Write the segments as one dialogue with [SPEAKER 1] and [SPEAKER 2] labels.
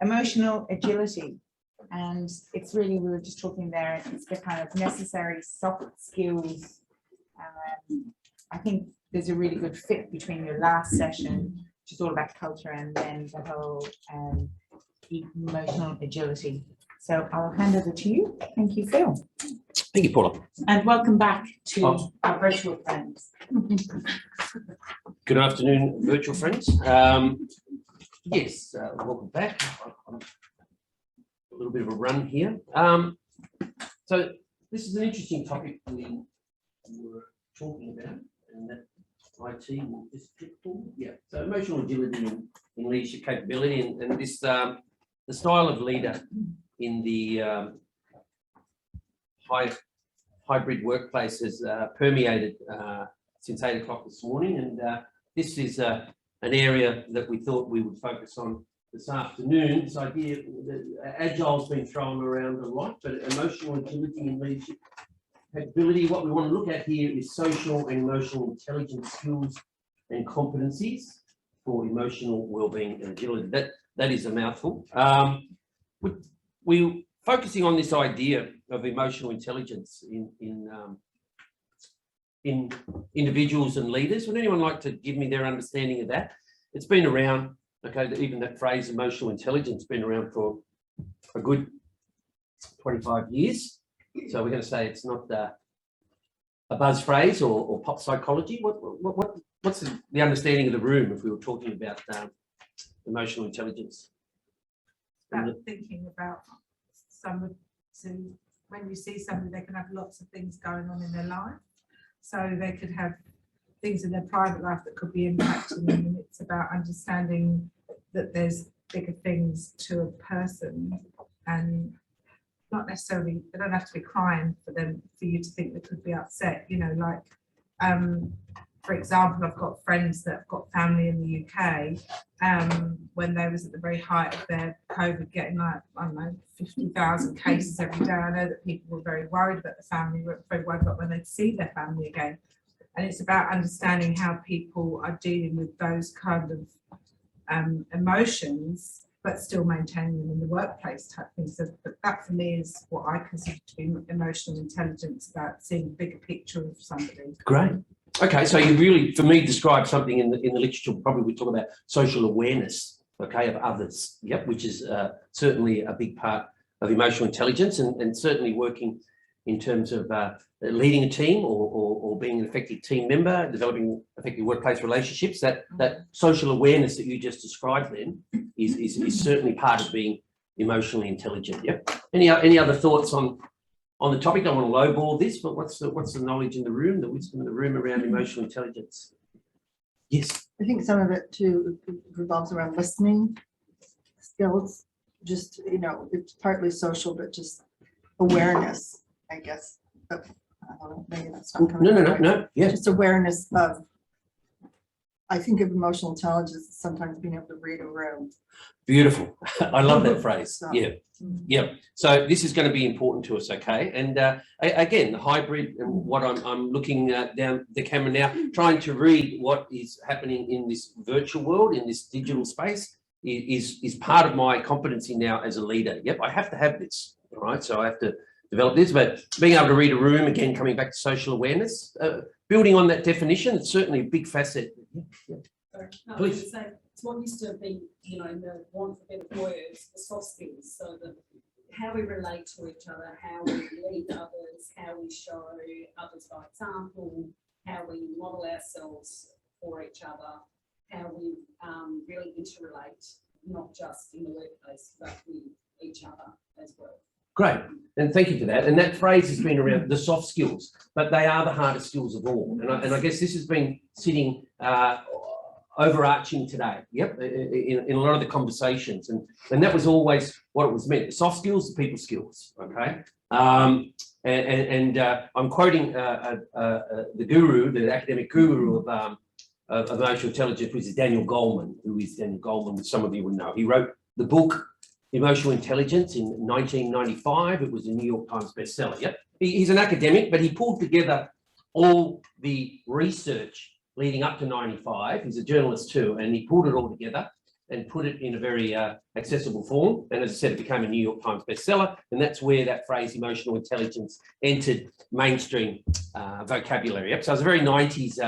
[SPEAKER 1] emotional agility. And it's really, we were just talking there, it's the kind of necessary soft skills. I think there's a really good fit between your last session, which is all about culture, and then the whole emotional agility. So I'll hand over to you. Thank you, Phil.
[SPEAKER 2] Thank you, Paula.
[SPEAKER 1] And welcome back to our virtual friends.
[SPEAKER 2] Good afternoon, virtual friends. Yes, welcome back. A little bit of a run here. So this is an interesting topic we were talking about, and that IT will just click forward. Yeah. So emotional agility in leadership capability, and this the style of leader in the hybrid workplace has permeated since 8 o'clock this morning, and this is an area that we thought we would focus on this afternoon. This idea that agile's been thrown around a lot, but emotional agility and leadership capability, what we want to look at here is social and emotional intelligence skills and competencies for emotional well-being and agility. That is a mouthful. We're focusing on this idea of emotional intelligence in individuals and leaders. Would anyone like to give me their understanding of that? It's been around, okay, even that phrase emotional intelligence been around for a good 25 years. So we're going to say it's not a buzz phrase or pop psychology. What's the understanding of the room if we were talking about emotional intelligence?
[SPEAKER 3] About thinking about when you see somebody, they can have lots of things going on in their life. So they could have things in their private life that could be impacting them, and it's about understanding that there's bigger things to a person, and not necessarily, they don't have to be crying for you to think they could be upset, you know, like for example, I've got friends that have got family in the UK, when they was at the very height of their COVID, getting like, I don't know, 50,000 cases every day. I know that people were very worried about the family, were very worried about when they'd see their family again. And it's about understanding how people are dealing with those kind of emotions, but still maintaining them in the workplace type thing. So that for me is what I consider to be emotional intelligence, about seeing a bigger picture of somebody.
[SPEAKER 2] Great. Okay, so you really, for me, describe something in the literature. Probably we talk about social awareness, okay, of others. Yep, which is certainly a big part of emotional intelligence, and certainly working in terms of leading a team or being an effective team member, developing effective workplace relationships. That social awareness that you just described then is certainly part of being emotionally intelligent. Yep. Any other thoughts on the topic? I don't want to lowball this, but what's the knowledge in the room, the wisdom in the room around emotional intelligence? Yes.
[SPEAKER 4] I think some of it too revolves around listening skills. Just, you know, it's partly social, but just awareness, I guess. But I don't know, maybe that's not coming.
[SPEAKER 2] No. Yeah.
[SPEAKER 4] Just awareness of. I think of emotional intelligence as sometimes being able to read a room.
[SPEAKER 2] Beautiful. I love that phrase.
[SPEAKER 4] So,
[SPEAKER 2] Yeah. So this is going to be important to us, okay? And again, the hybrid, and what I'm looking down the camera now, trying to read what is happening in this virtual world, in this digital space, is part of my competency now as a leader. Yep, I have to have this, all right? So I have to develop this, but being able to read a room, again, coming back to social awareness, building on that definition, it's certainly a big facet. Yeah.
[SPEAKER 5] No,
[SPEAKER 2] Please.
[SPEAKER 5] So it's what used to be, you know, in the want for better words, the soft skills. So that how we relate to each other, how we lead others, how we show others by example, how we model ourselves for each other, how we really interrelate, not just in the workplace, but with each other as well.
[SPEAKER 2] Great, and thank you for that. And that phrase has been around, the soft skills, but they are the hardest skills of all. And I guess this has been sitting overarching today, yep, in a lot of the conversations. And that was always what it was meant. The soft skills, the people skills, okay? I'm quoting the guru, the academic guru of emotional intelligence, which is Daniel Goleman. Who is Daniel Goleman? Some of you would know. He wrote the book Emotional Intelligence in 1995. It was a New York Times bestseller. Yep. He's an academic, but he pulled together all the research leading up to 95. He's a journalist too, and he pulled it all together and put it in a very accessible form. And as I said, it became a New York Times bestseller. And that's where that phrase emotional intelligence entered mainstream vocabulary. Yep. So it's a very 90s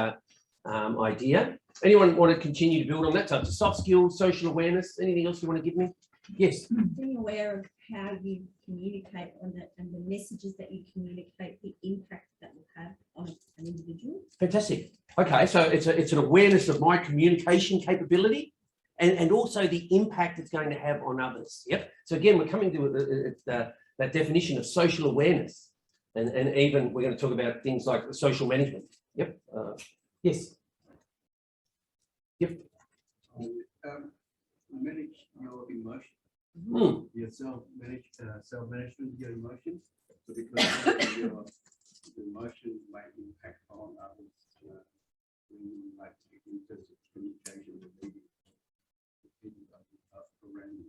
[SPEAKER 2] idea. Anyone want to continue to build on that? So it's soft skills, social awareness, anything else you want to give me? Yes.
[SPEAKER 6] Being aware of how you communicate on it and the messages that you communicate, the impact that will have on an individual.
[SPEAKER 2] Fantastic. Okay, so it's an awareness of my communication capability and also the impact it's going to have on others. Yep. So again, we're coming to that definition of social awareness, and even we're going to talk about things like social management. Yep. Yes. Yep.
[SPEAKER 7] Manage your emotions. Yourself self-management, your emotions. So because your emotions might impact on others, like in terms of communication with maybe people around you.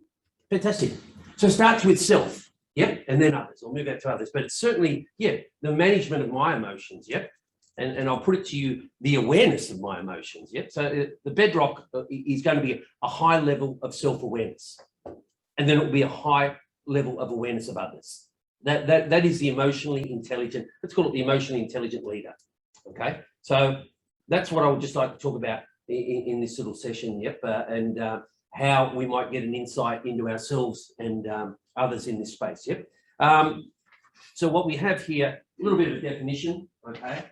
[SPEAKER 2] Fantastic. So it starts with self, yep, and then others. I'll move out to others, but it's certainly, yeah, the management of my emotions, yep. And I'll put it to you, the awareness of my emotions, yep. So the bedrock is going to be a high level of self-awareness. And then it will be a high level of awareness of others. That is the emotionally intelligent, let's call it the emotionally intelligent leader, okay? So that's what I would just like to talk about in this little session, yep, and how we might get an insight into ourselves and others in this space, yep. So what we have here, a little bit of a definition, okay?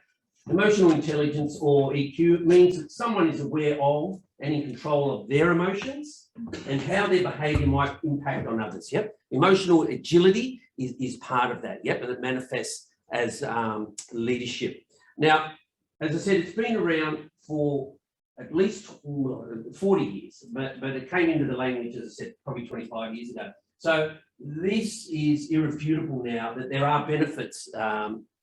[SPEAKER 2] Emotional intelligence, or EQ, means that someone is aware of and in control of their emotions and how their behaviour might impact on others. Yep. Emotional agility is part of that. Yep. And it manifests as leadership. Now, as I said, it's been around for at least 40 years, but it came into the language, as I said, probably 25 years ago. So this is irrefutable now that there are benefits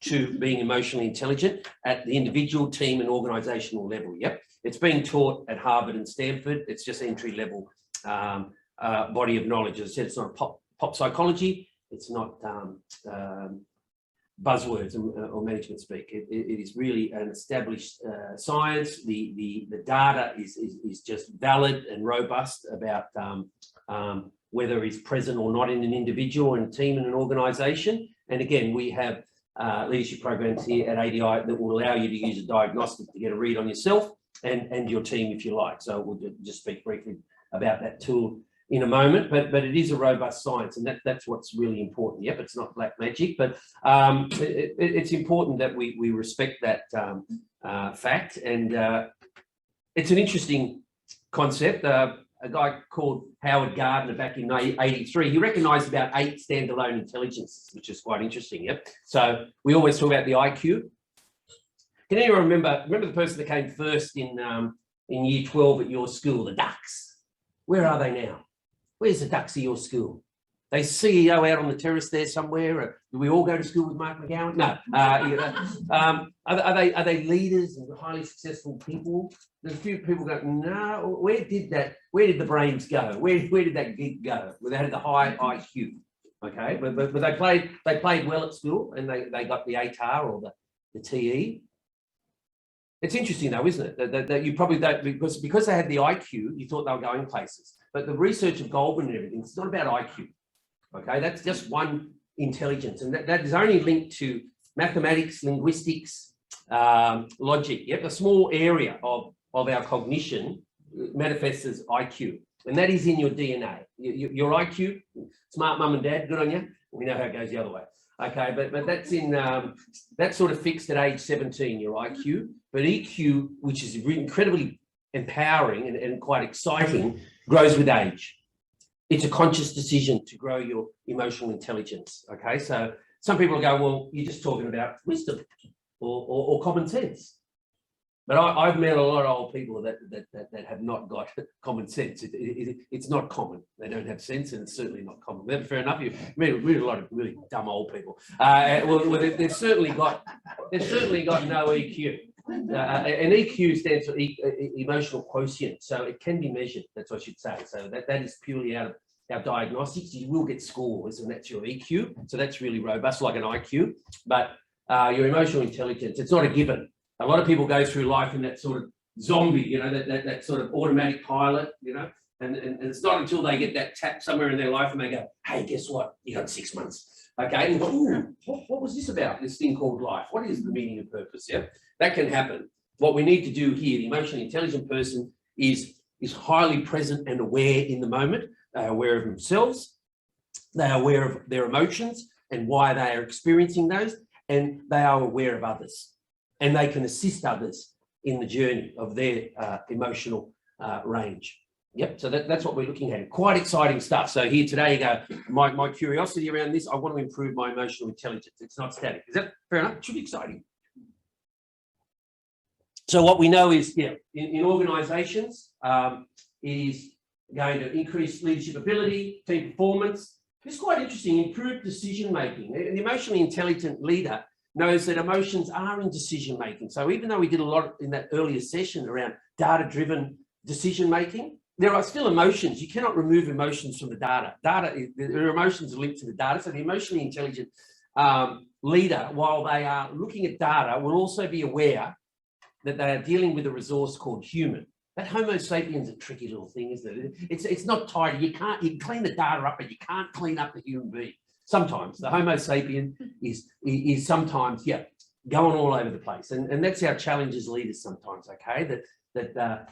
[SPEAKER 2] to being emotionally intelligent at the individual, team and organisational level. Yep. It's being taught at Harvard and Stanford. It's just entry level body of knowledge. As I said, it's not pop psychology. It's not buzzwords or management speak. It is really an established science. The data is just valid and robust about whether it's present or not in an individual and team and an organisation. And again, we have leadership programs here at ATI that will allow you to use a diagnostic to get a read on yourself and your team if you like. So we'll just speak briefly about that tool in a moment, but it is a robust science, and that's what's really important. Yep, it's not black magic, but it's important that we respect that fact. And it's an interesting concept. A guy called Howard Gardner back in 1983, he recognised about 8 standalone intelligences, which is quite interesting. Yep. So we always talk about the IQ. Can anyone remember the person that came first in year 12 at your school, the ducks? Where are they now? Where's the ducks at your school? They CEO out on the terrace there somewhere? Or do we all go to school with Mark McGowan? No. Are they leaders and highly successful people? There's a few people go, no, where did the brains go? Where did that gig go? Well, they had the high IQ. Okay, but they played well at school and they got the ATAR or the TE. It's interesting though, isn't it? That you probably don't, because they had the IQ, you thought they were going places. But the research of Goldman and everything, it's not about IQ. Okay, that's just one intelligence, and that is only linked to mathematics, linguistics, logic. Yep, a small area of our cognition manifests as IQ, and that is in your DNA. Your IQ, smart mum and dad, good on you. We know how it goes the other way. Okay, but that's that's sort of fixed at age 17, your IQ. But EQ, which is incredibly empowering and quite exciting, grows with age. It's a conscious decision to grow your emotional intelligence. Okay, so some people go, well, you're just talking about wisdom or common sense. But I've met a lot of old people that have not got common sense. It's not common. They don't have sense, and it's certainly not common. But fair enough. You meet a lot of really dumb old people. Well, they've certainly got no EQ. And EQ stands for emotional quotient, so it can be measured. That's what I should say. So that is purely out of our diagnostics. You will get scores, and that's your EQ. So that's really robust, like an IQ. But your emotional intelligence, it's not a given. A lot of people go through life in that sort of zombie, that sort of automatic pilot, And it's not until they get that tap somewhere in their life and they go, hey, guess what? You got 6 months. Okay, and you go, ooh, what was this about? This thing called life. What is the meaning and purpose? Yeah, that can happen. What we need to do here, the emotionally intelligent person is highly present and aware in the moment. They are aware of themselves. They are aware of their emotions and why they are experiencing those, and they are aware of others. And they can assist others in the journey of their emotional range. Yep, so that's what we're looking at. Quite exciting stuff. So here today you go, my curiosity around this, I want to improve my emotional intelligence. It's not static. Is that fair enough? It should be exciting. So what we know is, yeah, in organisations, it is going to increase leadership ability, team performance. It's quite interesting, improved decision making. An emotionally intelligent leader knows that emotions are in decision making. So even though we did a lot in that earlier session around data-driven decision making, there are still emotions. You cannot remove emotions from the data. There are emotions linked to the data. So the emotionally intelligent leader, while they are looking at data, will also be aware that they are dealing with a resource called human. That Homo sapiens is a tricky little thing, isn't it? It's not tidy. You can clean the data up, but you can't clean up the human being. Sometimes the Homo sapien is sometimes, yeah, going all over the place. And that's our challenge as leaders sometimes, okay? That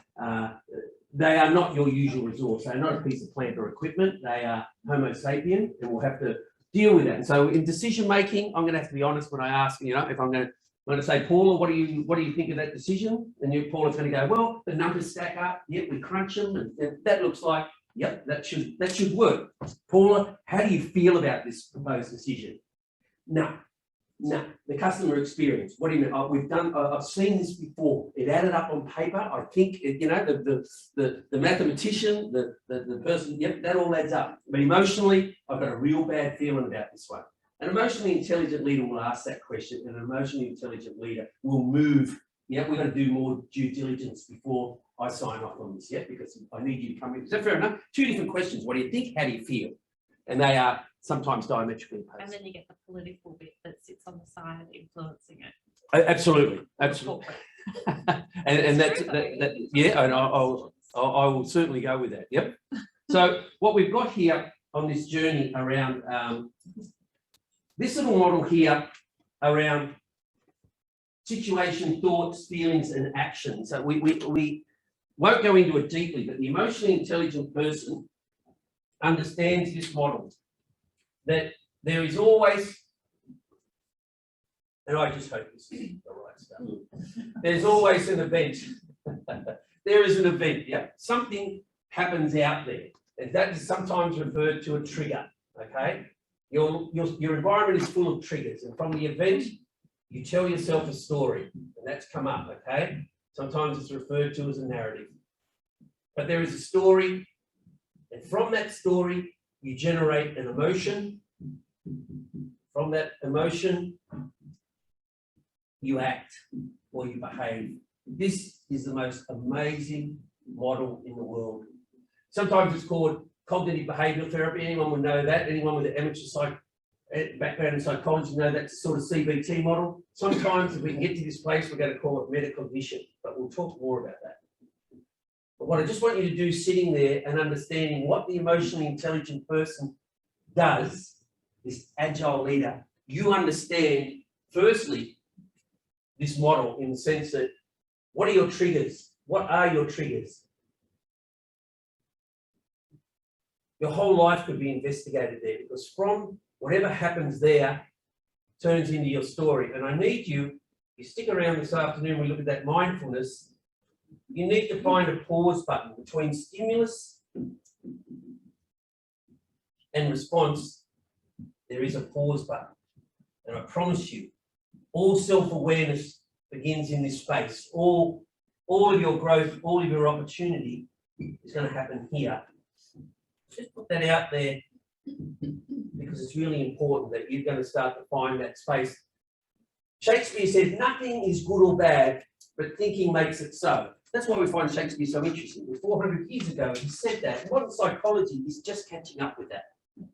[SPEAKER 2] they are not your usual resource. They're not a piece of plant or equipment. They are Homo sapien, and we'll have to deal with that. And so in decision making, I'm going to have to be honest when I ask, you know, if I'm going to say, Paula, what do you think of that decision? And Paula's going to go, well, the numbers stack up. Yep, we crunch them, and that looks like, yep, that should work. Paula, how do you feel about this proposed decision? No, the customer experience. What do you mean? I've seen this before. It added up on paper. I think you know the mathematician, the person. Yep, that all adds up. But emotionally, I've got a real bad feeling about this one. An emotionally intelligent leader will ask that question, and an emotionally intelligent leader will move. Yeah, we're going to do more due diligence before I sign off on this. Yeah, because I need you to come in. Is that fair enough? Two different questions. What do you think? How do you feel? And they are sometimes diametrically opposed.
[SPEAKER 8] And then you get the political bit that sits on the side influencing it.
[SPEAKER 2] Absolutely. and that's yeah, and I will certainly go with that. Yep. So what we've got here on this journey around this little model here around situation, thoughts, feelings, and actions. So we won't go into it deeply, but the emotionally intelligent person understands this model, that there is always, and I just hope this is the right stuff, there's always an event. There is an event, yeah. Something happens out there, and that is sometimes referred to a trigger, okay? Your environment is full of triggers, and from the event, you tell yourself a story, and that's come up, okay? Sometimes it's referred to as a narrative. But there is a story, and from that story, you generate an emotion. From that emotion, you act or you behave. This is the most amazing model in the world. Sometimes it's called cognitive behavioural therapy. Anyone would know that. Anyone with an amateur background in psychology know that's a sort of CBT model. Sometimes if we can get to this place, we're going to call it metacognition, but we'll talk more about that. But what I just want you to do sitting there and understanding what the emotionally intelligent person does, this agile leader, you understand, firstly, this model in the sense that what are your triggers? What are your triggers? Your whole life could be investigated there, because from whatever happens there turns into your story. And I need you stick around this afternoon, we look at that mindfulness. You need to find a pause button between stimulus and response. There is a pause button. And I promise you, all self-awareness begins in this space. All of your growth, all of your opportunity is going to happen here. Just put that out there because it's really important that you're going to start to find that space. Shakespeare said, nothing is good or bad, but thinking makes it so. That's why we find Shakespeare so interesting. 400 years ago, he said that. Modern psychology is just catching up with that.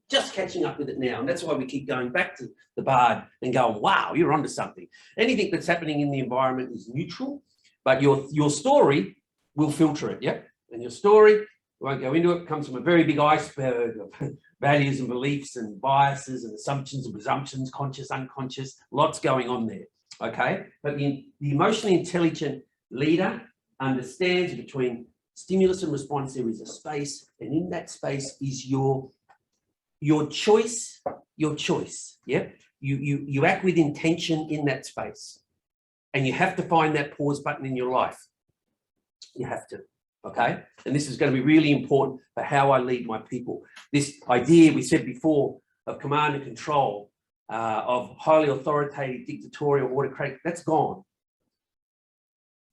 [SPEAKER 2] Just catching up with it now. And that's why we keep going back to the Bard and going, wow, you're onto something. Anything that's happening in the environment is neutral, but your story will filter it, yeah? And your story won't go into it, comes from a very big iceberg of values and beliefs and biases and assumptions and presumptions, conscious, unconscious, lots going on there, okay? But the emotionally intelligent leader understands between stimulus and response, there is a space, and in that space is your choice, yep? You act with intention in that space, and you have to find that pause button in your life. You have to. Okay, and this is going to be really important for how I lead my people. This idea we said before of command and control, of highly authoritative, dictatorial, autocratic, that's gone.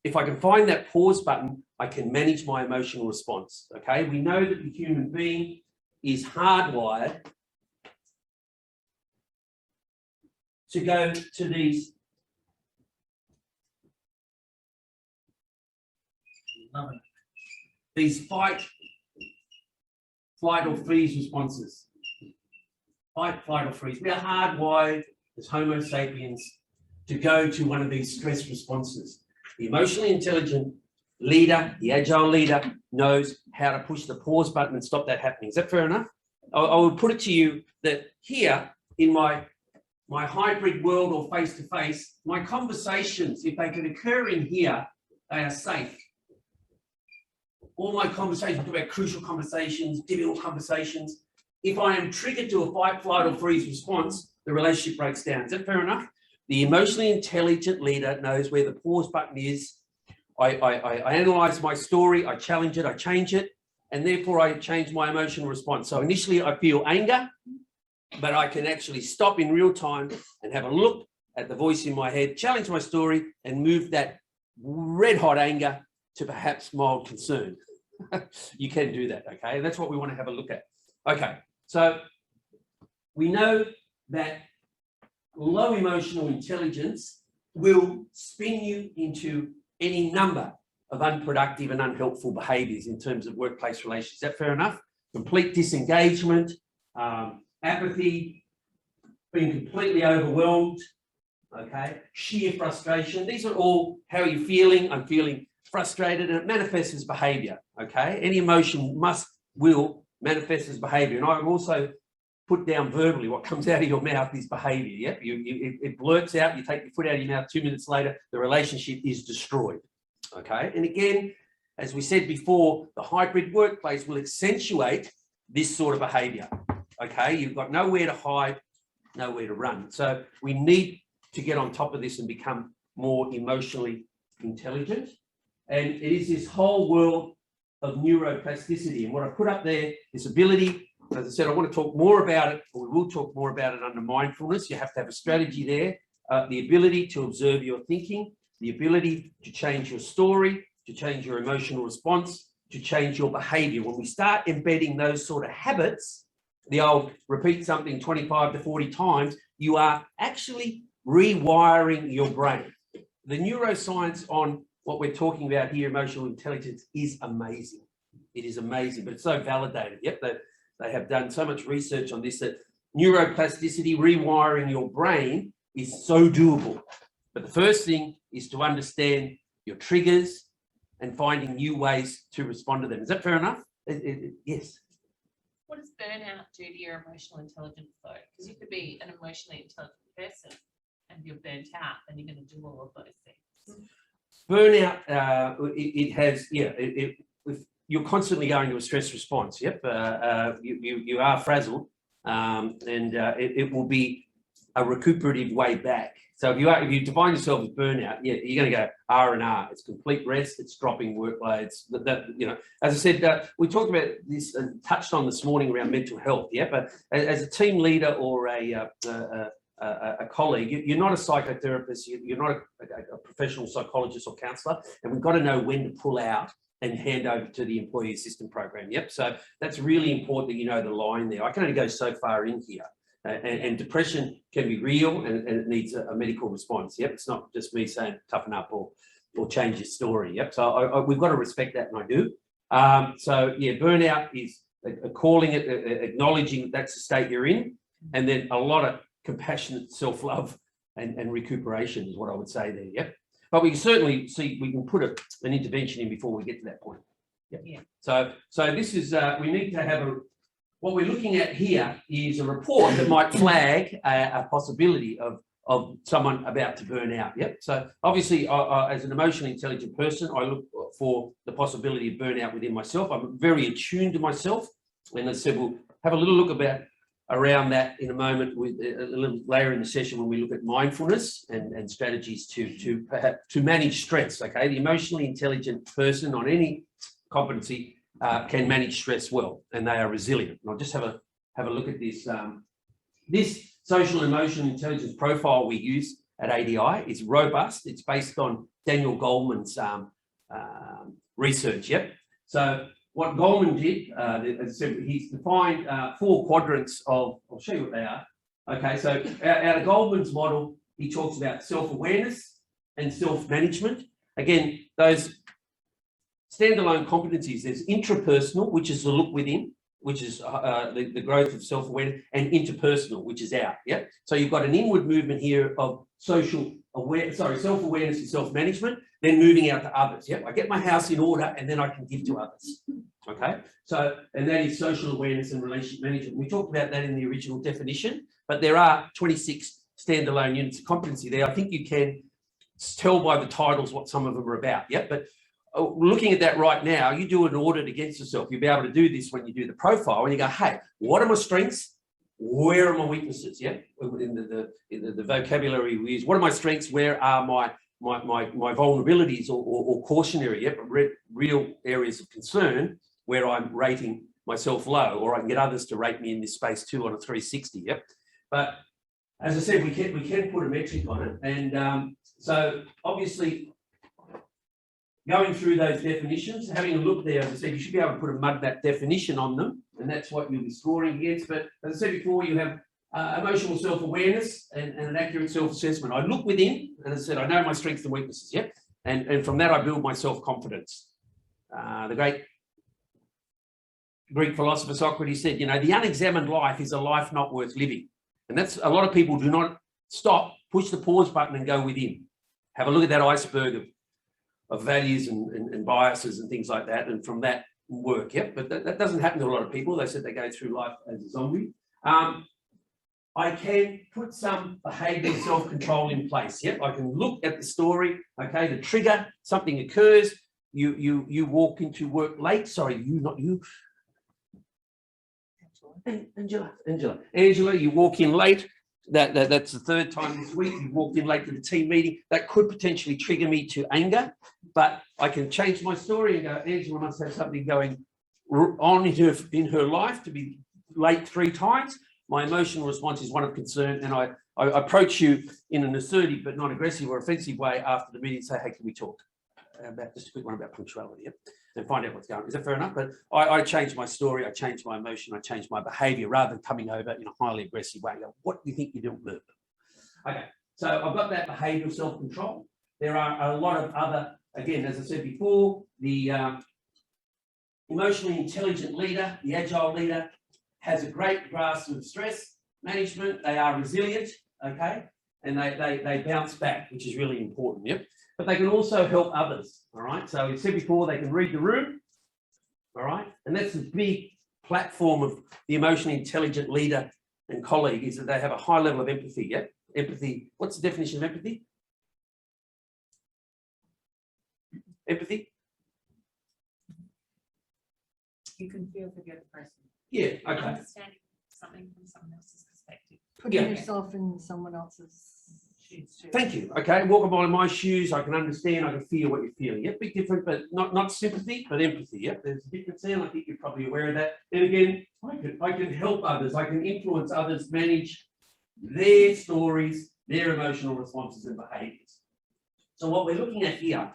[SPEAKER 2] If I can find that pause button, I can manage my emotional response. Okay, we know that the human being is hardwired to go to these fight, flight or freeze responses. Fight, flight or freeze. We are hardwired as Homo sapiens to go to one of these stress responses. The emotionally intelligent leader, the agile leader, knows how to push the pause button and stop that happening. Is that fair enough? I would put it to you that here in my hybrid world or face-to-face, my conversations, if they can occur in here, they are safe. All my conversations about crucial conversations, difficult conversations. If I am triggered to a fight, flight, or freeze response, the relationship breaks down. Is that fair enough? The emotionally intelligent leader knows where the pause button is. I analyze my story, I challenge it, I change it, and therefore I change my emotional response. So initially I feel anger, but I can actually stop in real time and have a look at the voice in my head, challenge my story, and move that red hot anger to perhaps mild concern. You can do that, okay? That's what we want to have a look at. Okay, so we know that low emotional intelligence will spin you into any number of unproductive and unhelpful behaviours in terms of workplace relations. Is that fair enough? Complete disengagement, apathy, being completely overwhelmed, okay? Sheer frustration. These are all, how are you feeling? I'm feeling frustrated, and it manifests as behaviour, okay? Any emotion will manifest as behaviour. And I've also put down verbally what comes out of your mouth is behaviour, yep? It blurts out, you take your foot out of your mouth, 2 minutes later, the relationship is destroyed, okay? And again, as we said before, the hybrid workplace will accentuate this sort of behaviour, okay? You've got nowhere to hide, nowhere to run. So we need to get on top of this and become more emotionally intelligent. And it is this whole world of neuroplasticity. And what I put up there, this ability, as I said, I want to talk more about it, or we will talk more about it under mindfulness. You have to have a strategy there. The ability to observe your thinking, the ability to change your story, to change your emotional response, to change your behavior. When we start embedding those sort of habits, the old repeat something 25 to 40 times, you are actually rewiring your brain. The neuroscience on what we're talking about here, emotional intelligence, is amazing. It is amazing, but it's so validated. Yep, they have done so much research on this that neuroplasticity, rewiring your brain, is so doable. But the first thing is to understand your triggers and finding new ways to respond to them. Is that fair enough? Yes.
[SPEAKER 8] What does burnout do to your emotional intelligence though? Because you could be an emotionally intelligent person and you're burnt out and you're going to do all of those things.
[SPEAKER 2] Burnout, if you're constantly going to a stress response, yep, you are frazzled, and it will be a recuperative way back. So if you define yourself as burnout, yeah, you're going to go R&R. It's complete rest. It's dropping workloads. As I said, we talked about this and touched on this morning around mental health. Yeah, but as a team leader or a colleague, you're not a psychotherapist. You're not a professional psychologist or counsellor, and we've got to know when to pull out and hand over to the employee assistance program. Yep. So that's really important that you know the line there. I can only go so far in here. And depression can be real and it needs a medical response. Yep, it's not just me saying toughen up or change your story. Yep, so we've got to respect that, and I do. So yeah, burnout is calling it, acknowledging that that's the state you're in, and then a lot of compassionate self-love and recuperation is what I would say there. Yep, but we can certainly see we can put an intervention in before we get to that point. Yep.
[SPEAKER 8] Yeah.
[SPEAKER 2] So this is, we need to have what we're looking at here is a report that might flag a possibility of someone about to burn out. Yep. So obviously, as an emotionally intelligent person, I look for the possibility of burnout within myself. I'm very attuned to myself. And as I said, we'll have a little look around that in a moment with a little later in the session when we look at mindfulness and strategies to manage stress. Okay, the emotionally intelligent person on any competency can manage stress well, and they are resilient. And I'll just have a look at this. This social and emotional intelligence profile we use at ADI is robust. It's based on Daniel Goleman's research. Yep. So what Goleman did, as I said, he's defined 4 quadrants of. I'll show you what they are. Okay. So out of Goleman's model, he talks about self-awareness and self-management. Again, those standalone competencies. There's intrapersonal, which is the look within, which is the growth of self-awareness, and interpersonal, which is out. Yeah. So you've got an inward movement here of self-awareness and self-management, then moving out to others. Yeah. I get my house in order and then I can give to others. Okay. So, and that is social awareness and relationship management. We talked about that in the original definition, but there are 26 standalone units of competency there. I think you can tell by the titles what some of them are about. Yeah. But looking at that right now, you do an audit against yourself. You'll be able to do this when you do the profile and you go, hey, what are my strengths? Where are my weaknesses? Yeah, in the vocabulary we use. What are my strengths? Where are my vulnerabilities or cautionary? Yep, real areas of concern where I'm rating myself low, or I can get others to rate me in this space too on a 360. Yep, but as I said, we can put a metric on it, and so obviously, going through those definitions, having a look there, as I said, you should be able to put a mud map definition on them, and that's what you'll be scoring against. But as I said before, you have emotional self-awareness and an accurate self-assessment. I look within, and as I said, I know my strengths and weaknesses, yeah? And from that, I build my self-confidence. The great Greek philosopher Socrates said, you know, the unexamined life is a life not worth living. And that's, a lot of people do not stop, push the pause button and go within. Have a look at that iceberg of values and biases and things like that, and from that work. Yep, but that doesn't happen to a lot of people. They said they go through life as a zombie. I can put some behavioural self-control in place. Yep, I can look at the story. Okay, the trigger, something occurs. You walk into work late. Sorry, not you. Angela, you walk in late. That's the 3rd time this week. You walked in late to the team meeting. That could potentially trigger me to anger, but I can change my story and go, Angela must have something going on in her life to be late 3 times. My emotional response is one of concern, and I approach you in an assertive but not aggressive or offensive way after the meeting and say, hey, can we talk about just a quick one about punctuality? Yep. And find out what's going on. Is that fair enough? But I change my story, I change my emotion, I change my behaviour rather than coming over in a highly aggressive way. Go, what do you think you're doing? Okay, so I've got that behavioural self-control. There are a lot of other, again, as I said before, the emotionally intelligent leader, the agile leader, has a great grasp of stress management. They are resilient, okay, and they bounce back, which is really important. Yep. But they can also help others, all right? So we said before, they can read the room, all right? And that's the big platform of the emotionally intelligent leader and colleague, is that they have a high level of empathy, yeah? Empathy, what's the definition of empathy? Empathy?
[SPEAKER 8] You can feel for the other person.
[SPEAKER 2] Yeah, okay.
[SPEAKER 8] Understanding something from someone else's perspective.
[SPEAKER 4] Putting
[SPEAKER 2] Yeah.
[SPEAKER 4] yourself in someone else's.
[SPEAKER 2] Thank you. Okay, walking by my shoes, I can understand, I can feel what you're feeling. Yeah, big difference, but not sympathy, but empathy. Yeah, there's a difference there, and I think you're probably aware of that. And again, I can help others, I can influence others, manage their stories, their emotional responses and behaviours. So what we're looking at here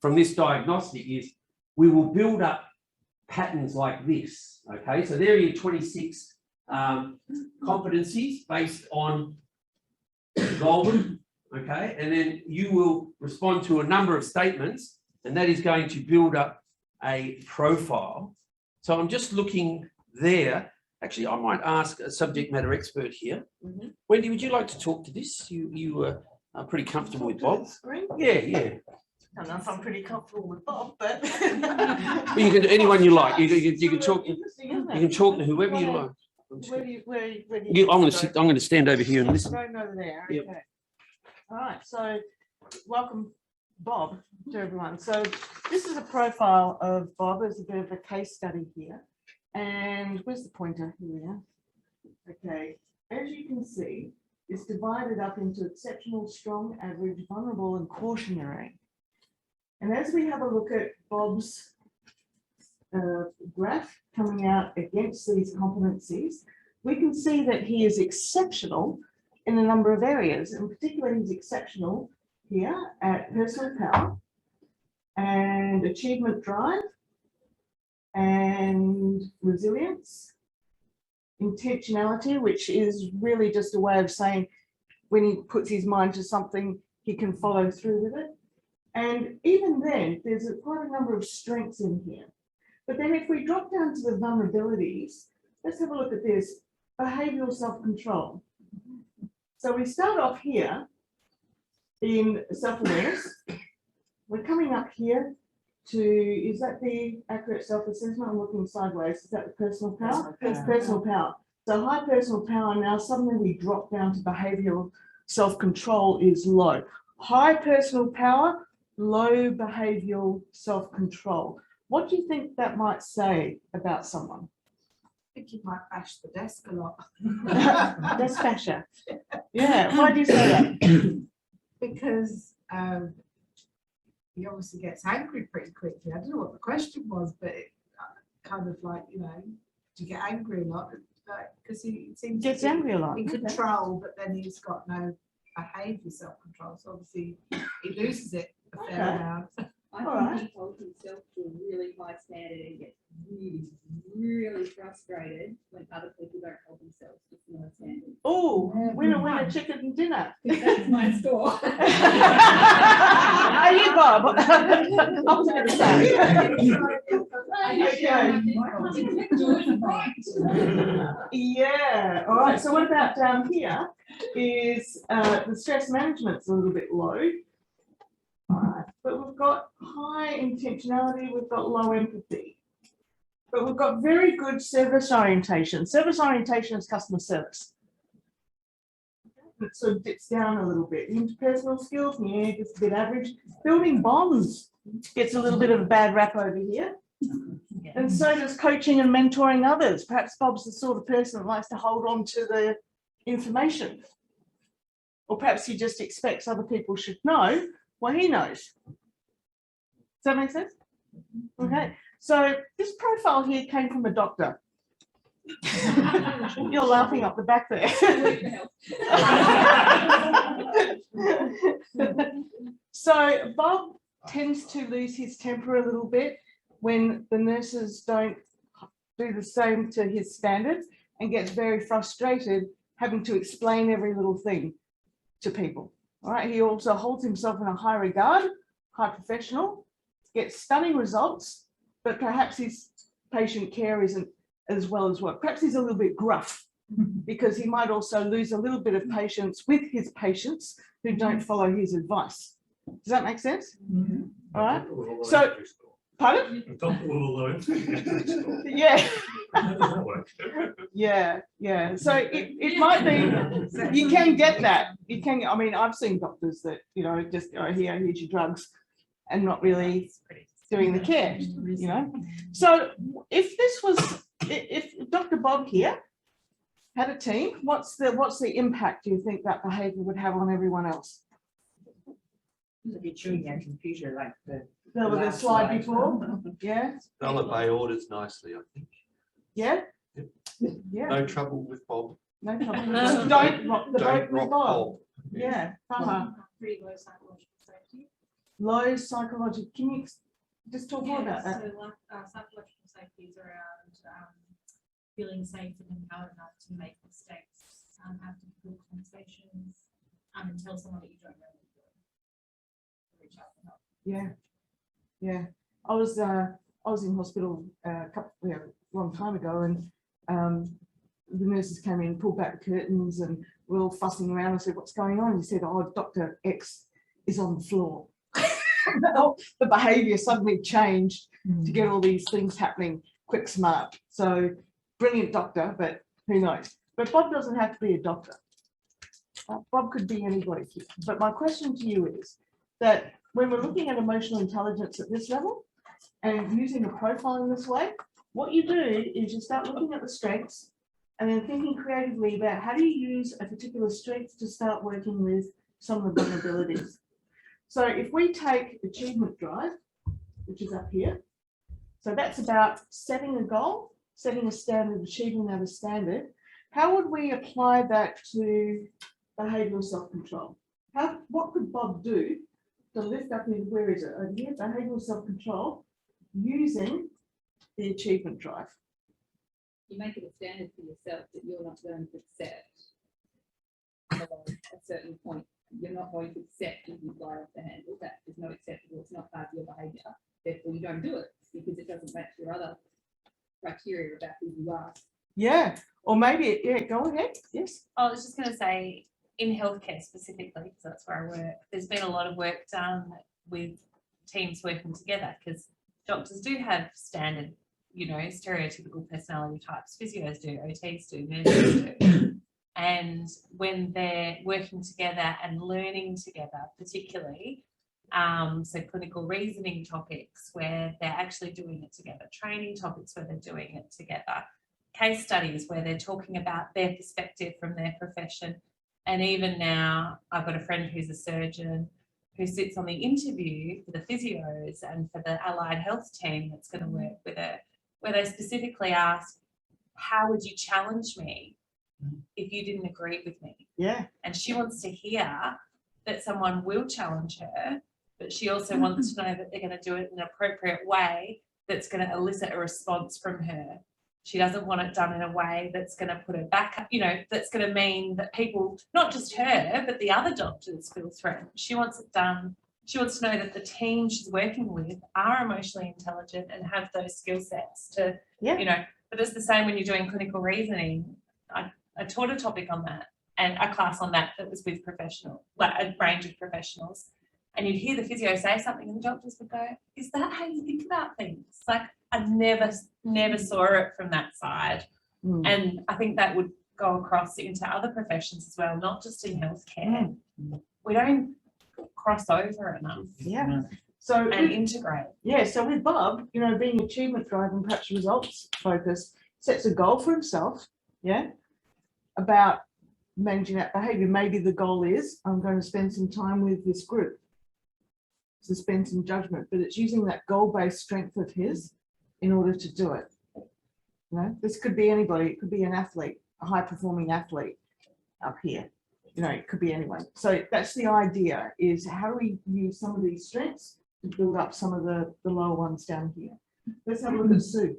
[SPEAKER 2] from this diagnostic is we will build up patterns like this. Okay, so there are your 26 competencies based on Goldman, okay, and then you will respond to a number of statements, and that is going to build up a profile. So I'm just looking there. Actually, I might ask a subject matter expert here. Wendy, would you like to talk to this? You are pretty comfortable with Bob. Yeah.
[SPEAKER 4] don't know if I'm pretty comfortable with Bob, but.
[SPEAKER 2] But you can, anyone you like, you can talk, you
[SPEAKER 4] Interesting, isn't it?
[SPEAKER 2] can talk to whoever you like.
[SPEAKER 4] Where do you?
[SPEAKER 2] I'm going to sit, I'm going to stand over here and listen.
[SPEAKER 4] Going over there,
[SPEAKER 2] Yep.
[SPEAKER 4] okay. All right, so welcome, Bob, to everyone. So this is a profile of Bob. There's a bit of a case study here. And where's the pointer? Here we are. Okay, as you can see, it's divided up into exceptional, strong, average, vulnerable, and cautionary. And as we have a look at Bob's graph coming out against these competencies, we can see that he is exceptional in a number of areas, and particularly he's exceptional here at personal power and achievement drive and resilience, intentionality, which is really just a way of saying when he puts his mind to something, he can follow through with it. And even then, there's quite a number of strengths in here. But then if we drop down to the vulnerabilities, let's have a look at this, behavioral self-control. So we start off here in self-awareness. We're coming up here to, is that the accurate self-assessment? I'm looking sideways. Is that the personal power? It's personal power. So high personal power, now suddenly we drop down to behavioral self-control is low. High personal power, low behavioral self-control. What do you think that might say about someone?
[SPEAKER 3] I think you might bash the desk a lot.
[SPEAKER 4] Desk basher. Yeah, why do you say that?
[SPEAKER 3] Because he obviously gets angry pretty quickly. I don't know what the question was, but it, kind of like, you know, do you get angry a lot? Because he seems
[SPEAKER 4] Gets
[SPEAKER 3] to be
[SPEAKER 4] angry a lot.
[SPEAKER 3] in
[SPEAKER 4] Okay.
[SPEAKER 3] control, but then he's got no behaviour self-control. So obviously he loses it a fair
[SPEAKER 4] Okay.
[SPEAKER 3] amount.
[SPEAKER 6] I
[SPEAKER 4] Alright.
[SPEAKER 6] think he holds himself to a really high standard and gets really, really frustrated when other people don't hold themselves to similar standards.
[SPEAKER 4] Oh, winner, chicken dinner.
[SPEAKER 6] That's my score.
[SPEAKER 4] Are you Bob? I was going to say. Yeah, all right. So what about down here is the stress management's a little bit low. All right, but we've got high intentionality, we've got low empathy. But we've got very good service orientation. Service orientation is customer service. It sort of dips down a little bit. Interpersonal skills, yeah, gets a bit average. Building bonds gets a little bit of a bad rap over here. And so does coaching and mentoring others. Perhaps Bob's the sort of person that likes to hold on to the information. Or perhaps he just expects other people should know what he knows. Does that make sense? Okay, so this profile here came from a doctor. You're laughing up the back there. So Bob tends to lose his temper a little bit when the nurses don't do the same to his standards and gets very frustrated having to explain every little thing to people. All right, he also holds himself in a high regard, high professional, gets stunning results, but perhaps his patient care isn't as well as what. Perhaps he's a little bit gruff because he might also lose a little bit of patience with his patients who don't follow his advice. Does that make sense? All right. So, pardon? Yeah. Yeah. So it might be, you can get that. You can, I mean, I've seen doctors that, you know, just go here, here's your drugs and not really doing the care, you know. So if this was, if Dr. Bob here had a team, what's the impact do you think that behavior would have on everyone else?
[SPEAKER 9] You're chewing your computer like the.
[SPEAKER 4] There was a
[SPEAKER 9] last
[SPEAKER 4] slide before, yeah,
[SPEAKER 10] They'll obey orders nicely, I think.
[SPEAKER 4] yeah,
[SPEAKER 10] Yep.
[SPEAKER 4] yeah,
[SPEAKER 10] No trouble with Bob.
[SPEAKER 4] no problem. Don't rock the boat
[SPEAKER 10] Don't
[SPEAKER 4] with
[SPEAKER 10] rock
[SPEAKER 4] Bob.
[SPEAKER 10] Bob.
[SPEAKER 4] Yeah,
[SPEAKER 5] Pretty low psychological safety.
[SPEAKER 4] low psychological, can you just talk more about that?
[SPEAKER 11] So like psychological safety is around feeling safe and empowered enough to make mistakes, have difficult conversations, and tell someone that you don't know what you're doing. Reach out for help.
[SPEAKER 4] Yeah. I was in hospital a long time ago, and the nurses came in, pulled back the curtains, and we're all fussing around and said, "What's going on?" And he said, "Oh, Dr. X is on the floor." the behavior suddenly changed to get all these things happening quick, smart. So brilliant doctor, but who knows? But Bob doesn't have to be a doctor. Bob could be anybody here. But my question to you is that when we're looking at emotional intelligence at this level and using a profile in this way, what you do is you start looking at the strengths and then thinking creatively about how do you use a particular strength to start working with some of the vulnerabilities. So if we take achievement drive, which is up here, so that's about setting a goal, setting a standard, achieving that as standard. How would we apply that to behavioural self-control? What could Bob do to lift up his, where is it? Over here, behavioural self-control using the achievement drive.
[SPEAKER 12] You make it a standard for yourself that you're not going to accept below a certain point. You're not going to accept if you fly off the handle. That is not acceptable. It's not part of your behaviour. Therefore, you don't do it because it doesn't match your other criteria about who you are.
[SPEAKER 4] Yeah, or maybe, yeah, go ahead. Yes.
[SPEAKER 8] I was just going to say, in healthcare specifically, because that's where I work, there's been a lot of work done with teams working together because doctors do have standard, you know, stereotypical personality types. Physios do, OTs do, nurses do. And when they're working together and learning together, particularly, so clinical reasoning topics where they're actually doing it together, training topics where they're doing it together, case studies where they're talking about their perspective from their profession. And even now, I've got a friend who's a surgeon who sits on the interview for the physios and for the allied health team that's going to work with her, where they specifically ask, how would you challenge me if you didn't agree with me?
[SPEAKER 4] Yeah.
[SPEAKER 8] And she wants to hear that someone will challenge her, but she also wants to know that they're going to do it in an appropriate way that's going to elicit a response from her. She doesn't want it done in a way that's going to put her back up, you know, that's going to mean that people, not just her, but the other doctors feel threatened. She wants it done. She wants to know that the team she's working with are emotionally intelligent and have those skill sets to, you know, but it's the same when you're doing clinical reasoning. I taught a topic on that and a class on that was with professional, like a range of professionals. And you'd hear the physio say something and the doctors would go, is that how you think about things? Like, I never saw it from that side. And I think that would go across into other professions as well, not just in healthcare. We don't cross over enough.
[SPEAKER 4] Yeah. So
[SPEAKER 8] and integrate.
[SPEAKER 4] Yeah. So with Bob, you know, being achievement driven, perhaps results focused, sets a goal for himself. Yeah. About managing that behavior. Maybe the goal is I'm going to spend some time with this group. Suspend some judgment, but it's using that goal-based strength of his in order to do it. You know, this could be anybody. It could be an athlete, a high-performing athlete up here. You know, it could be anyone. So that's the idea: is how do we use some of these strengths to build up some of the lower ones down here. Let's have a look at Sue.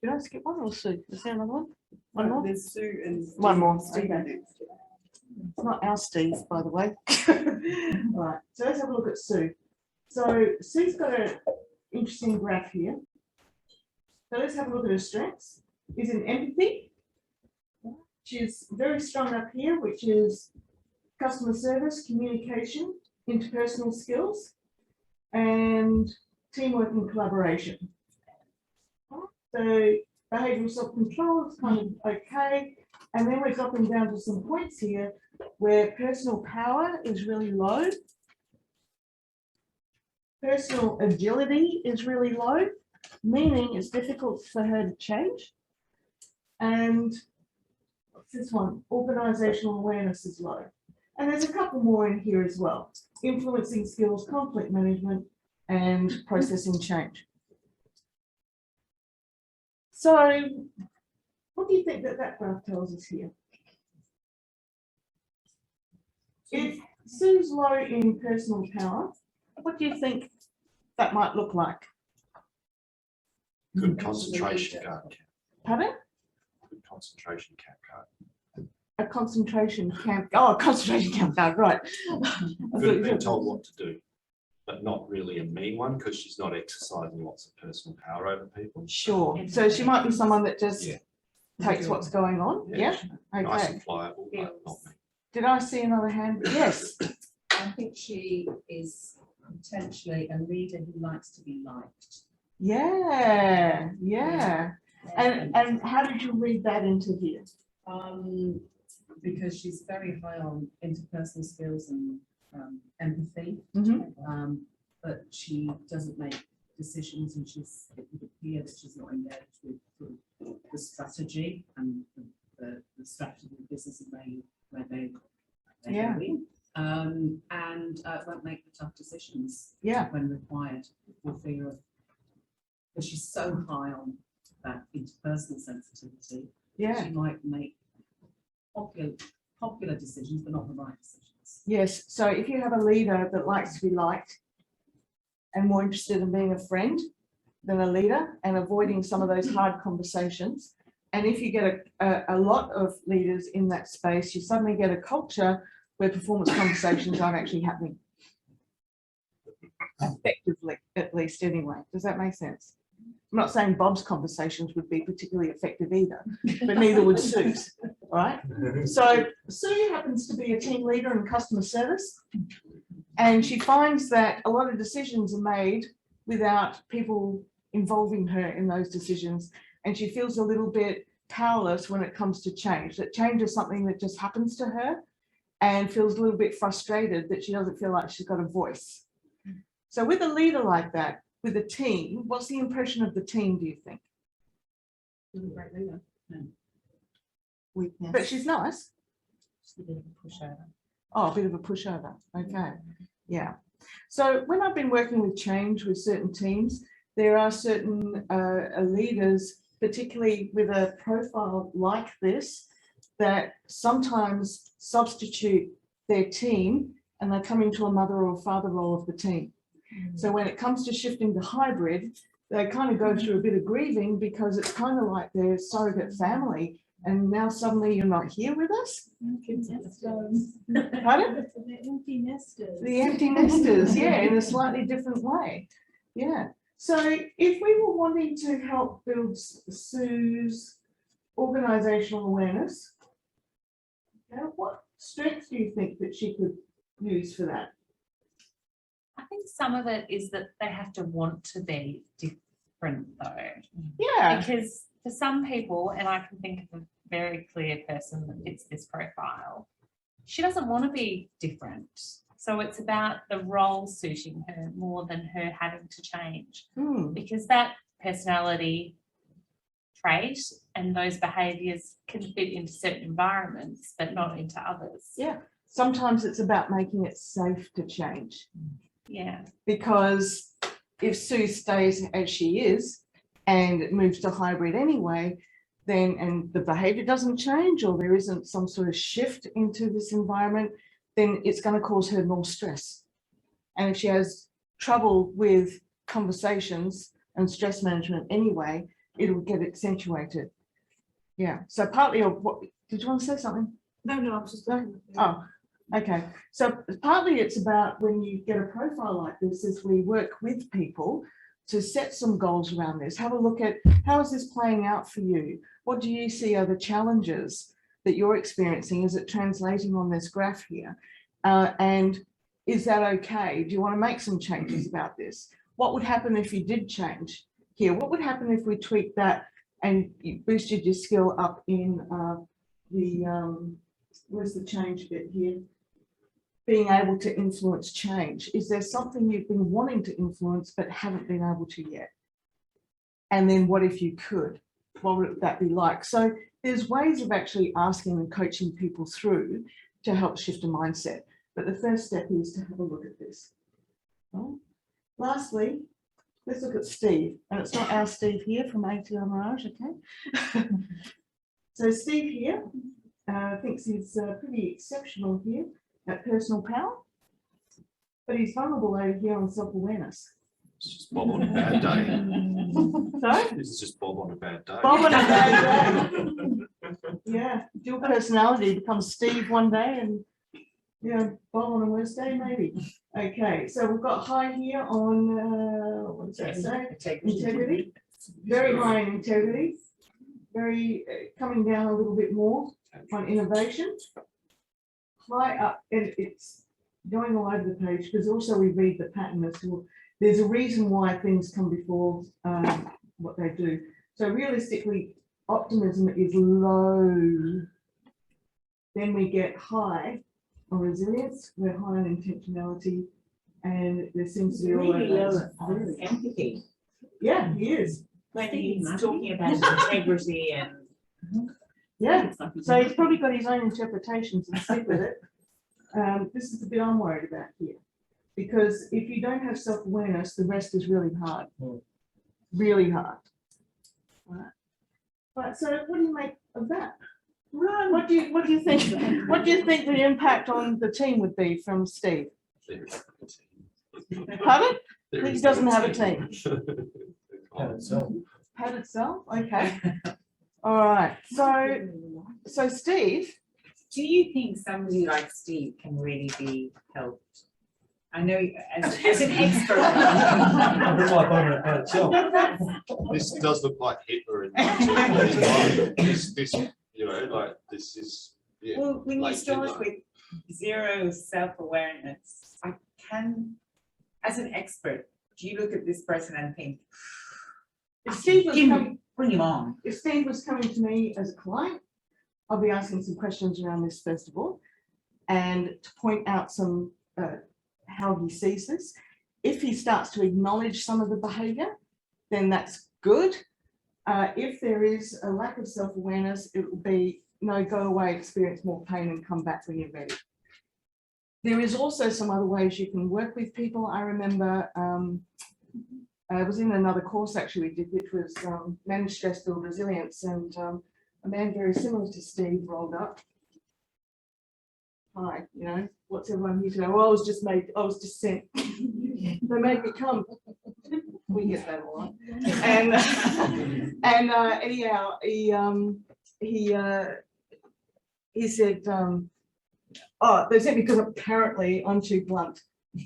[SPEAKER 4] Did I skip one or Sue? Is there another one? One more.
[SPEAKER 9] There's Sue and
[SPEAKER 4] One more.
[SPEAKER 9] Steve
[SPEAKER 4] Okay.
[SPEAKER 9] next.
[SPEAKER 4] It's not our Steve, by the way. Right, so let's have a look at Sue. So Sue's got an interesting graph here. So let's have a look at her strengths. Is in empathy. She's very strong up here, which is customer service, communication, interpersonal skills, and teamwork and collaboration. So behavioural self-control is kind of okay. And then we're dropping down to some points here where personal power is really low. Personal agility is really low, meaning it's difficult for her to change. And what's this one? Organizational awareness is low. And there's a couple more in here as well. Influencing skills, conflict management, and processing change. So what do you think that graph tells us here? If Sue's low in personal power, what do you think that might look like?
[SPEAKER 10] Good concentration card.
[SPEAKER 4] Pardon?
[SPEAKER 10] Good concentration camp card.
[SPEAKER 4] A concentration camp. Oh, a concentration camp card, right.
[SPEAKER 10] Good at being told what to do, but not really a mean one because she's not exercising lots of personal power over people.
[SPEAKER 4] Sure. So she might be someone that just takes what's going on. Yeah.
[SPEAKER 10] Nice
[SPEAKER 4] Okay.
[SPEAKER 10] and pliable, but not me.
[SPEAKER 4] Did I see another hand? Yes.
[SPEAKER 12] I think she is
[SPEAKER 9] potentially a leader who likes to be liked.
[SPEAKER 4] Yeah, yeah. And how did you read that into here?
[SPEAKER 9] Because she's very high on interpersonal skills and empathy,
[SPEAKER 4] Mhm.
[SPEAKER 9] but she doesn't make decisions, and it would appear that she's not engaged with the strategy and the strategy of the business and where they
[SPEAKER 4] Yeah.
[SPEAKER 9] go in. And won't make the tough decisions
[SPEAKER 4] Yeah.
[SPEAKER 9] when required for fear of, because she's so high on that interpersonal sensitivity,
[SPEAKER 4] Yeah.
[SPEAKER 9] she might make popular decisions, but not the right decisions.
[SPEAKER 4] Yes. So if you have a leader that likes to be liked and more interested in being a friend than a leader and avoiding some of those hard conversations, and if you get a lot of leaders in that space, you suddenly get a culture where performance conversations aren't actually happening. Effectively, at least anyway. Does that make sense? I'm not saying Bob's conversations would be particularly effective either, but neither would Sue's, right? So Sue happens to be a team leader in customer service, and she finds that a lot of decisions are made without people involving her in those decisions, and she feels a little bit powerless when it comes to change. That change is something that just happens to her, and feels a little bit frustrated that she doesn't feel like she's got a voice. So with a leader like that, with a team, what's the impression of the team, do you think?
[SPEAKER 9] She's a great leader.
[SPEAKER 4] Weakness. But she's nice.
[SPEAKER 8] Just a bit of a pushover.
[SPEAKER 4] Oh, a bit of a pushover. Okay. Yeah. So when I've been working with change with certain teams, there are certain leaders, particularly with a profile like this, that sometimes substitute their team and they come into a mother or father role of the team. So when it comes to shifting to hybrid, they kind of go through a bit of grieving because it's kind of like their surrogate family. And now suddenly you're not here with us? Pardon?
[SPEAKER 6] The empty nesters.
[SPEAKER 4] The empty nesters, yeah, in a slightly different way. Yeah. So if we were wanting to help build Sue's organizational awareness, what strengths do you think that she could use for that?
[SPEAKER 8] I think some of it is that they have to want to be different though.
[SPEAKER 4] Yeah.
[SPEAKER 8] Because for some people, and I can think of a very clear person that fits this profile, she doesn't want to be different. So it's about the role suiting her more than her having to change. Because that personality trait and those behaviours can fit into certain environments, but not into others.
[SPEAKER 4] Yeah. Sometimes it's about making it safe to change.
[SPEAKER 8] Yeah.
[SPEAKER 4] Because if Sue stays as she is and it moves to hybrid anyway, then, and the behavior doesn't change or there isn't some sort of shift into this environment, then it's going to cause her more stress. And if she has trouble with conversations and stress management anyway, it'll get accentuated. Yeah. So partly of what, did you want to say something?
[SPEAKER 3] No, I was just.
[SPEAKER 4] Oh, okay. So partly it's about when you get a profile like this, is we work with people to set some goals around this. Have a look at how is this playing out for you? What do you see are the challenges that you're experiencing? Is it translating on this graph here? And is that okay? Do you want to make some changes about this? What would happen if you did change here? What would happen if we tweaked that and you boosted your skill up in where's the change bit here? Being able to influence change. Is there something you've been wanting to influence but haven't been able to yet? And then what if you could? What would that be like? So there's ways of actually asking and coaching people through to help shift a mindset. But the first step is to have a look at this. Right. Lastly, let's look at Steve. And it's not our Steve here from ATI-Mirage, okay? So Steve here thinks he's pretty exceptional here at personal power, but he's vulnerable over here on self-awareness.
[SPEAKER 10] It's just Bob on a bad day.
[SPEAKER 4] Sorry?
[SPEAKER 10] It's just Bob on a bad day.
[SPEAKER 4] Bob on a bad day. Yeah, dual personality becomes Steve one day and Bob on a worse day maybe. Okay, so we've got high here on, what does that say? Integrity. Very high in integrity. Very coming down a little bit more on innovation. High up, and it's
[SPEAKER 13] going all over the page, because also we read the pattern as to, there's a reason why things come before what they do. So realistically, optimism is low. Then we get high on resilience, we're high on intentionality, and there seems to be all
[SPEAKER 1] Really low
[SPEAKER 13] those.
[SPEAKER 1] on empathy.
[SPEAKER 13] Yeah, he is.
[SPEAKER 1] When he's talking about integrity and.
[SPEAKER 13] Yeah, so he's probably got his own interpretations and stick with it. This is the bit I'm worried about here, because if you don't have self-awareness, the rest is really hard, really hard. Right. But so, what do you make of that? Right. What do you think? What do you think the impact on the team would be from Steve? Pardon? He doesn't have a team. Pat itself. Okay. All right. So Steve.
[SPEAKER 1] Do you think somebody like Steve can really be helped? I know as an expert.
[SPEAKER 10] This does look like Hitler in this, you know, like this is. Yeah,
[SPEAKER 1] Well, when you
[SPEAKER 10] like
[SPEAKER 1] start
[SPEAKER 10] Hitler.
[SPEAKER 1] with zero self-awareness, I can, as an expert, do you look at this person and think,
[SPEAKER 13] If Steve was coming,
[SPEAKER 1] bring him on?
[SPEAKER 13] if Steve was coming to me as a client, I'll be asking some questions around this first of all, and to point out some how he sees this. If he starts to acknowledge some of the behaviour, then that's good. If there is a lack of self-awareness, it will be no, go away, experience more pain, and come back when you're ready. There is also some other ways you can work with people. I remember I was in another course actually we did, which was manage stress, build resilience, and a man very similar to Steve rolled up. Hi, you know, what's everyone here today? Well, I was just sent. They made me come. We get that a lot. And anyhow, he said, oh, they sent me because apparently I'm too blunt,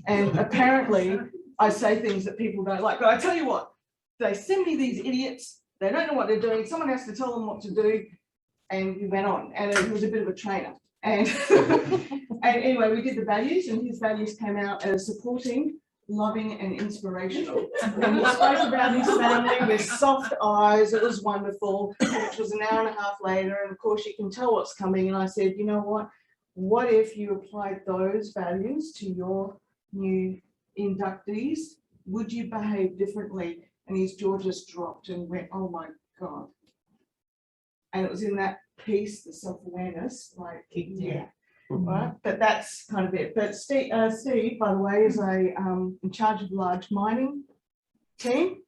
[SPEAKER 13] and apparently I say things that people don't like. But I tell you what, they send me these idiots. They don't know what they're doing. Someone has to tell them what to do. And we went on, and it was a bit of a trainer. And, and anyway, we did the values, and his values came out as supporting, loving, and inspirational. And he spoke about his family with soft eyes. It was wonderful. It was an hour and a half later, and of course, you can tell what's coming. And I said, you know what? What if you applied those values to your new inductees? Would you behave differently? And his jaw just dropped and went, oh my God. And it was in that piece, the self-awareness, like, yeah, right? But that's kind of it. But Steve, by the way, is in charge of a large mining team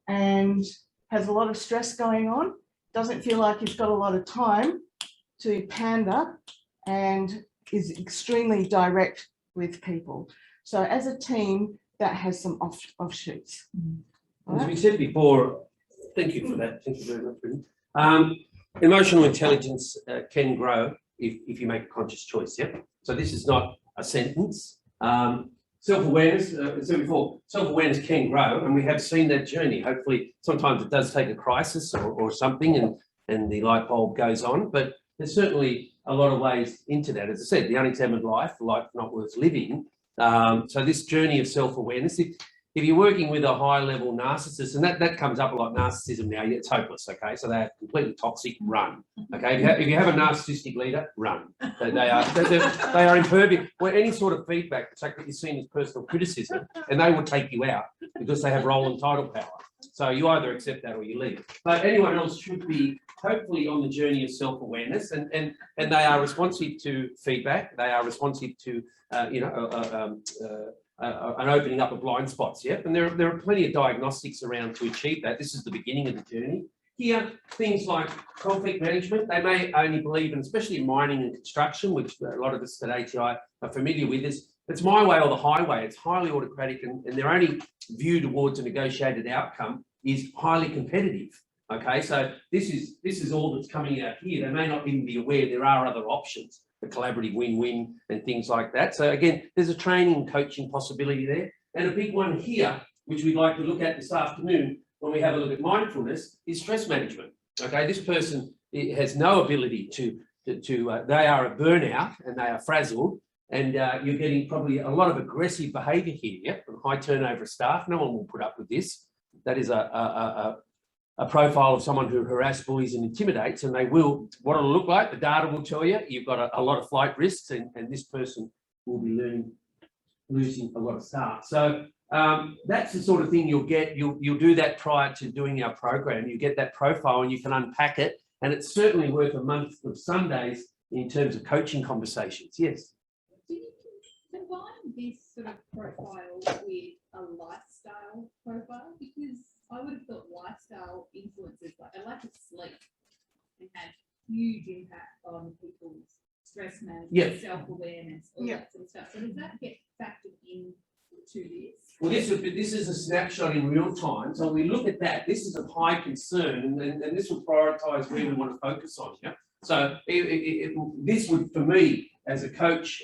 [SPEAKER 13] and has a lot of stress going on. Doesn't feel like he's got a lot of time to pander and is extremely direct with people. So as a team, that has some offshoots.
[SPEAKER 2] As we said before, thank you for that. Thank you very much, Brittany. Emotional intelligence can grow if you make a conscious choice. Yeah. So this is not a sentence. Self-awareness, as I said before, self-awareness can grow, and we have seen that journey. Hopefully, sometimes it does take a crisis or something, and the light bulb goes on. But there's certainly a lot of ways into that. As I said, the unexamined life, the life not worth living. So this journey of self-awareness. If you're working with a high-level narcissist, and that comes up a lot, narcissism now, it's hopeless, okay? So they're completely toxic, run, okay? If you have a narcissistic leader, run. They are impervious. Well, any sort of feedback, the fact that you're seen as personal criticism, and they will take you out because they have role and title power. So you either accept that or you leave. But anyone else should be hopefully on the journey of self-awareness, and they are responsive to feedback. They are responsive to, an opening up of blind spots, yeah, and there are plenty of diagnostics around to achieve that. This is the beginning of the journey. Here, things like conflict management, they may only believe in, especially in mining and construction, which a lot of us at ATI are familiar with, it's my way or the highway. It's highly autocratic, and their only view towards a negotiated outcome is highly competitive. Okay, so this is all that's coming out here. They may not even be aware there are other options. A collaborative win-win and things like that. So again, there's a training and coaching possibility there. And a big one here, which we'd like to look at this afternoon when we have a look at mindfulness, is stress management. Okay, this person has no ability they are a burnout and they are frazzled, And you're getting probably a lot of aggressive behaviour here, yep, and high turnover of staff. No one will put up with this. That is a profile of someone who harasses, bullies and intimidates, and they will, what it'll look like, the data will tell you, you've got a lot of flight risks, and this person will be losing a lot of staff. So that's the sort of thing you'll get. You'll do that prior to doing our program. You get that profile and you can unpack it, and it's certainly worth a month of Sundays in terms of coaching conversations. Yes.
[SPEAKER 12] Do you combine this sort of profile with a lifestyle profile? Because I would have thought lifestyle influences, like a lack of sleep, can have huge impact on people's stress management, self-awareness, all that sort of stuff. So does that get factored into this?
[SPEAKER 2] Well, this is a snapshot in real time. So we look at that. This is of high concern, and this will prioritise where we want to focus on. Yeah. So this would, for me, as a coach,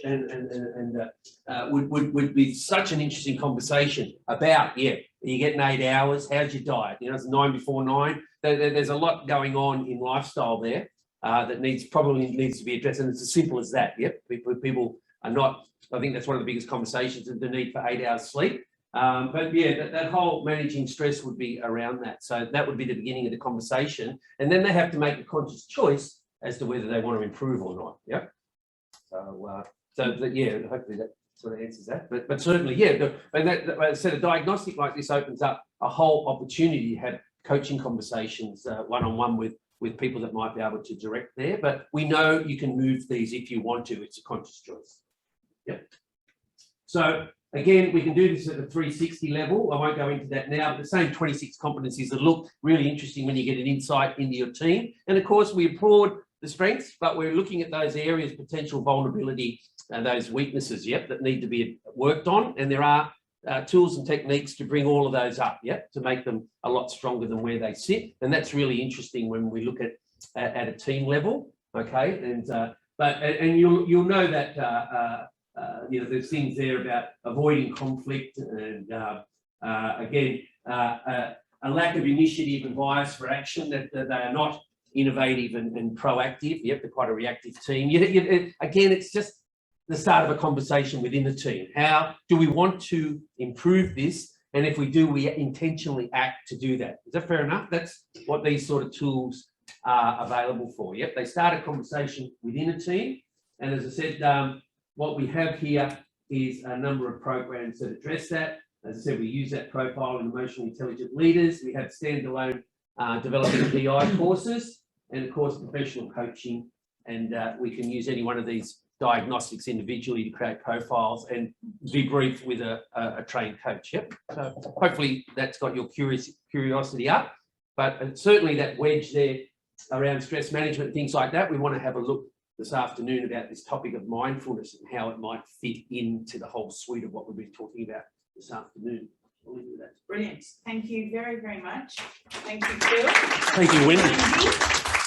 [SPEAKER 2] would be such an interesting conversation about, are you getting 8 hours? How's your diet? You know, it's 9 before 9. There's a lot going on in lifestyle there that probably needs to be addressed, and it's as simple as that. Yep, people are not. I think that's one of the biggest conversations, the need for 8 hours sleep. But yeah, that whole managing stress would be around that. So that would be the beginning of the conversation, and then they have to make a conscious choice as to whether they want to improve or not. Yeah. So hopefully that sort of answers that. But certainly, yeah. And that, I said, a diagnostic like this opens up a whole opportunity to have coaching conversations one-on-one with people that might be able to direct there. But we know you can move these if you want to. It's a conscious choice. Yep. So again, we can do this at the 360 level. I won't go into that now, but the same 26 competencies that look really interesting when you get an insight into your team. And of course, we applaud the strengths, but we're looking at those areas, potential vulnerability and those weaknesses, that need to be worked on. And there are tools and techniques to bring all of those up, to make them a lot stronger than where they sit. And that's really interesting when we look at a team level, okay? And you'll know that there's things there about avoiding conflict and again a lack of initiative and bias for action, that they are not innovative and proactive. They're quite a reactive team. Again, it's just the start of a conversation within the team. How do we want to improve this? And if we do, we intentionally act to do that. Is that fair enough? That's what these sort of tools are available for. They start a conversation within a team. And as I said, what we have here is a number of programs that address that. As I said, we use that profile in emotionally intelligent leaders. We have standalone developing PI courses, and of course professional coaching, and we can use any one of these diagnostics individually to create profiles and debrief with a trained coach. So hopefully that's got your curiosity up, but certainly that wedge there around stress management, things like that, we want to have a look this afternoon about this topic of mindfulness and how it might fit into the whole suite of what we've been talking about this afternoon.
[SPEAKER 1] Brilliant. Thank you very, very much. Thank you, Phil.
[SPEAKER 2] Thank you, Wendy.